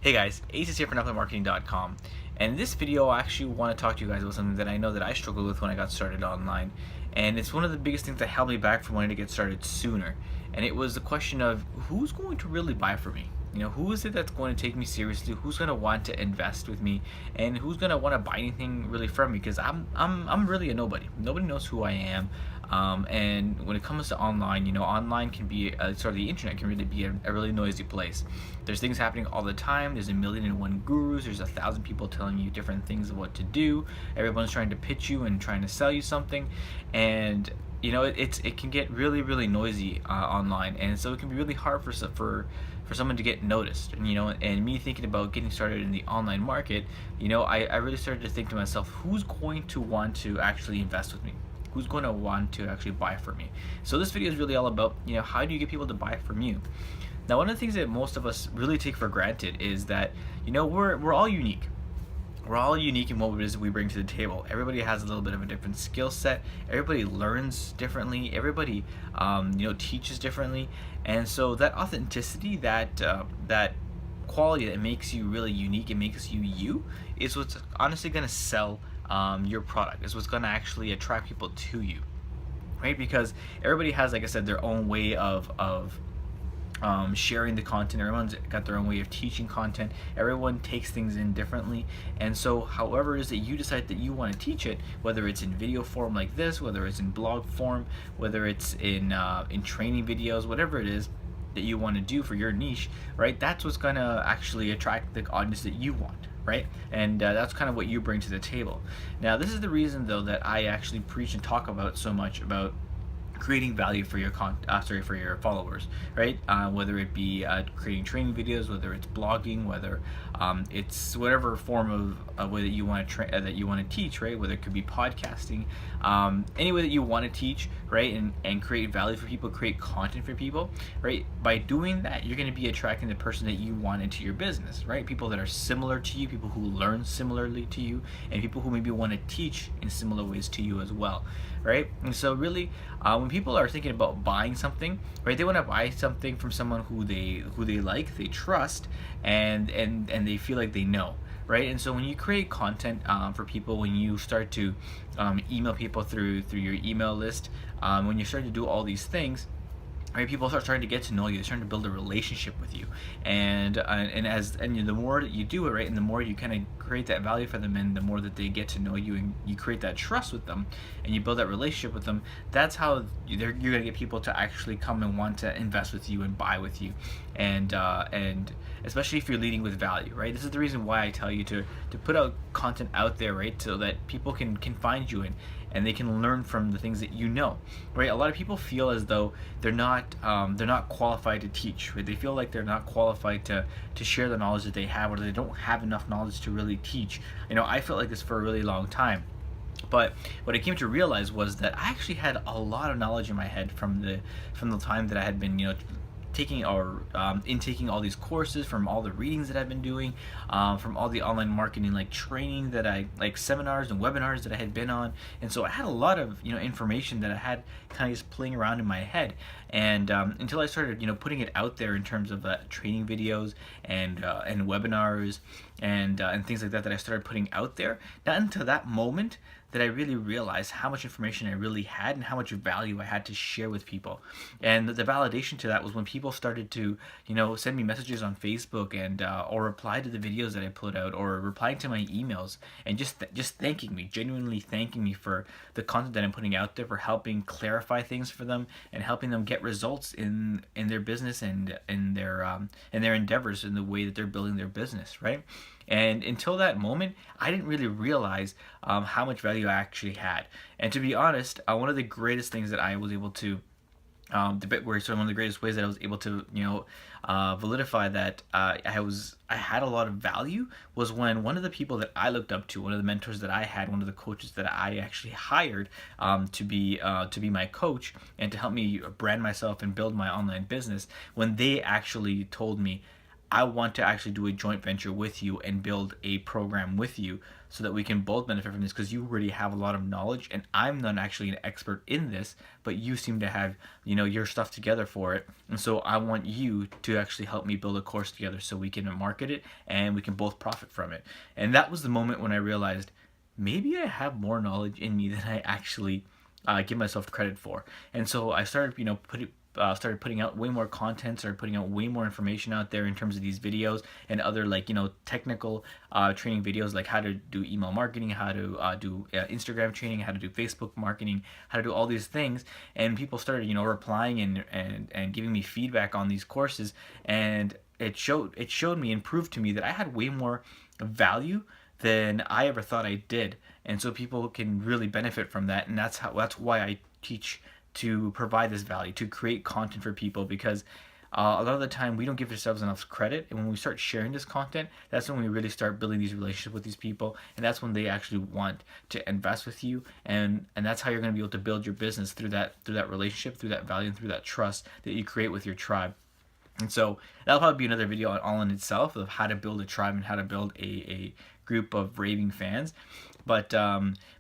Hey guys, Ace is here for NetPlayMarketing.com, and in this video I actually want to talk to you guys about something that I know that I struggled with when I got started online, and it's one of the biggest things that held me back from wanting to get started sooner. And it was the question of who's going to really buy from me. Who is it that's going to take me seriously? Who's going to want to invest with me, and who's going to want to buy anything really from me? Because I'm really a nobody. Nobody knows who I am. And when it comes to online, online can be the internet can really be a really noisy place. There's things happening all the time. There's a million and one gurus. There's 1,000 people telling you different things of what to do. Everyone's trying to pitch you and trying to sell you something, and it can get really noisy online, and so it can be really hard for someone to get noticed. And me thinking about getting started in the online market, I really started to think to myself, who's going to want to actually invest with me? Who's going to want to actually buy from me? So this video is really all about, how do you get people to buy from you? Now, one of the things that most of us really take for granted is that, we're all unique. We're all unique in what it is we bring to the table. Everybody has a little bit of a different skill set. Everybody learns differently. Everybody, teaches differently. And so that authenticity, that quality that makes you really unique and makes you you, is what's honestly going to sell your product. Is what's going to actually attract people to you, right? Because everybody has, like I said, their own way of sharing the content. Everyone's got their own way of teaching content. Everyone takes things in differently, and so however it is that you decide that you want to teach it, whether it's in video form like this, whether it's in blog form, whether it's in training videos, whatever it is that you want to do for your niche, right? That's what's going to actually attract the audience that you want, right? And that's kind of what you bring to the table. Now, this is the reason though that I actually preach and talk about so much about creating value for your for your followers, right? Whether it be creating training videos, whether it's blogging, whether it's whatever form of way that you want to teach, right? Whether it could be podcasting, any way that you want to teach, right? And create value for people, create content for people, right? By doing that, you're going to be attracting the person that you want into your business, right? People that are similar to you, people who learn similarly to you, and people who maybe want to teach in similar ways to you as well, right? And so really, when people are thinking about buying something, right, they want to buy something from someone who they like, they trust, and they feel like they know, right? And so when you create content for people, when you start to email people through your email list, when you start to do all these things, right, people start starting to get to know you. They're starting to build a relationship with you, and the more that you do it, right, and the more you kind of create that value for them, and the more that they get to know you, and you create that trust with them, and you build that relationship with them. That's how you're gonna get people to actually come and want to invest with you and buy with you, and especially if you're leading with value, right? This is the reason why I tell you to put out content out there, right, so that people can find you and they can learn from the things that you know, right? A lot of people feel as though they're not qualified to teach, right? They feel like they're not qualified to share the knowledge that they have, or they don't have enough knowledge to really teach. I felt like this for a really long time. But what I came to realize was that I actually had a lot of knowledge in my head from the time that I had been, taking intaking all these courses, from all the readings that I've been doing, from all the online marketing training that seminars and webinars that I had been on. And so I had a lot of information that I had kind of just playing around in my head, and until I started putting it out there in terms of training videos and webinars and things like that I started putting out there. Not until that moment that I really realized how much information I really had and how much value I had to share with people. And the validation to that was when people started to, send me messages on Facebook and or reply to the videos that I put out, or replying to my emails and just thanking me, genuinely thanking me for the content that I'm putting out there, for helping clarify things for them and helping them get results in their business and in their endeavors, in the way that they're building their business, right? And until that moment, I didn't really realize how much value I actually had. And to be honest, one of the greatest things that I was able to one of the greatest ways that I was able to validify that I had a lot of value was when one of the people that I looked up to, one of the mentors that I had, one of the coaches that I actually hired to be my coach and to help me brand myself and build my online business, when they actually told me, I want to actually do a joint venture with you and build a program with you so that we can both benefit from this, because you already have a lot of knowledge and I'm not actually an expert in this, but you seem to have, your stuff together for it. And so I want you to actually help me build a course together so we can market it and we can both profit from it. And that was the moment when I realized maybe I have more knowledge in me than I actually give myself credit for. And so I started, started putting out way more content, started putting out way more information out there in terms of these videos and other technical training videos, like how to do email marketing, how to do Instagram training, how to do Facebook marketing, how to do all these things. And people started, replying and giving me feedback on these courses, and it showed me and proved to me that I had way more value than I ever thought I did. And so people can really benefit from that, and that's why I teach, to provide this value, to create content for people, because a lot of the time we don't give ourselves enough credit, and when we start sharing this content, that's when we really start building these relationships with these people, and that's when they actually want to invest with you, and that's how you're going to be able to build your business, through that relationship, through that value, and through that trust that you create with your tribe. And so that'll probably be another video all in itself, of how to build a tribe and how to build a group of raving fans. But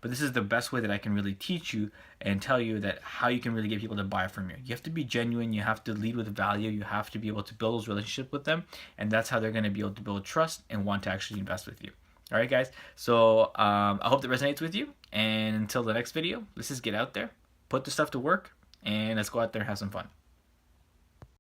this is the best way that I can really teach you and tell you that how you can really get people to buy from you. You have to be genuine. You have to lead with value. You have to be able to build those relationships with them, and that's how they're going to be able to build trust and want to actually invest with you. All right, guys. So I hope that resonates with you. And until the next video, let's just get out there, put the stuff to work, and let's go out there and have some fun.